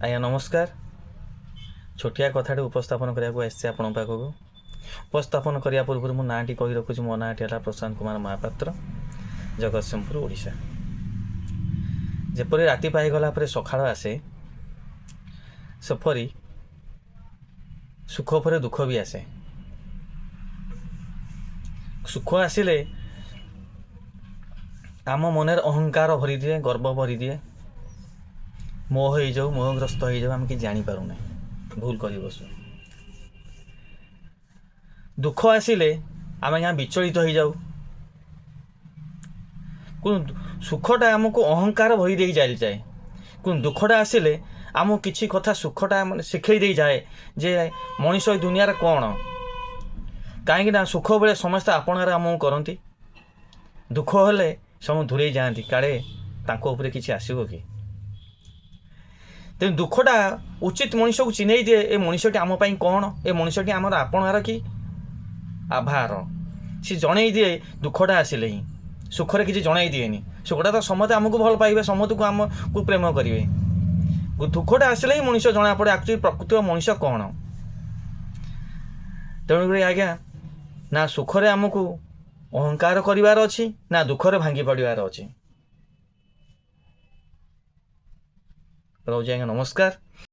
ଆଜ୍ଞା ନମସ୍କାର। ଛୋଟିଆ କଥାଟି ଉପସ୍ଥାପନ କରିବାକୁ ଆସିଛି ଆପଣଙ୍କ ପାଖକୁ। ଉପସ୍ଥାପନ କରିବା ପୂର୍ବରୁ ମୁଁ ନାଁଟି କହି ରଖୁଛି। ମୋ ନାଁଟି ହେଲା ପ୍ରଶାନ୍ତ କୁମାର ମହାପାତ୍ର, ଜଗତସିଂହପୁର, ଓଡ଼ିଶା। ଯେପରି ରାତି ପାଇଗଲା ପରେ ସକାଳ ଆସେ, ସେପରି ସୁଖ ପରେ ଦୁଃଖ ବି ଆସେ। ସୁଖ ଆସିଲେ ଆମ ମନରେ ଅହଙ୍କାର ଭରିଦିଏ, ଗର୍ବ ଭରିଦିଏ, ମୋହ ହେଇଯାଉ, ମୋହଗ୍ରସ୍ତ ହେଇଯାଉ, ଆମେ କିଛି ଜାଣିପାରୁନାହିଁ, ଭୁଲ କରି ବସୁ। ଦୁଃଖ ଆସିଲେ ଆମେ यहाँ ବିଚଳିତ ହେଇଯାଉ। ସୁଖଟା ଆମକୁ ଅହଙ୍କାର ଭରି ଦେଇ ଚାଲିଯାଏ, କିନ୍ତୁ ଦୁଃଖଟା ଆସିଲେ ଆମକୁ କିଛି କଥା ସୁଖଟା ମାନେ ଶିଖେଇ ଦେଇଯାଏ ଯେ ମଣିଷ ଏ ଦୁନିଆରେ କ'ଣ। କାହିଁକି ନା ସୁଖ ବେଳେ ସମସ୍ତେ ଆପଣାରେ ଆମକୁ କରନ୍ତି, ଦୁଃଖ ହେଲେ ସମସ୍ତେ ଦୂରେଇ ଯାଆନ୍ତି, କାଳେ ତାଙ୍କ ଉପରେ କିଛି ଆସିବ କି। ତେଣୁ ଦୁଃଖଟା ଉଚିତ ମଣିଷକୁ ଚିହ୍ନେଇ ଦିଏ, ଏ ମଣିଷଟି ଆମ ପାଇଁ କ'ଣ, ଏ ମଣିଷଟି ଆମର ଆପଣାର କି ଆଭାର। ସେ ଜଣେଇ ଦିଏ ଦୁଃଖଟା ଆସିଲେ ହିଁ। ସୁଖରେ କିଛି ଜଣେଇ ଦିଏନି। ସୁଖଟା ତ ସମସ୍ତେ ଆମକୁ ଭଲ ପାଇବେ, ସମସ୍ତଙ୍କୁ ଆମକୁ ପ୍ରେମ କରିବେ। ଦୁଃଖଟା ଆସିଲେ ହିଁ ମଣିଷ ଜଣାପଡ଼େ ଆକ୍ଚୁଆଲି ପ୍ରକୃତ ମଣିଷ କ'ଣ। ତେଣୁକରି ଆଜ୍ଞା, ନା ସୁଖରେ ଆମକୁ ଅହଙ୍କାର କରିବାର ଅଛି, ନା ଦୁଃଖରେ ଭାଙ୍ଗି ପଡ଼ିବାର ଅଛି। ରହୁଛି ଆଜ୍ଞା, ନମସ୍କାର।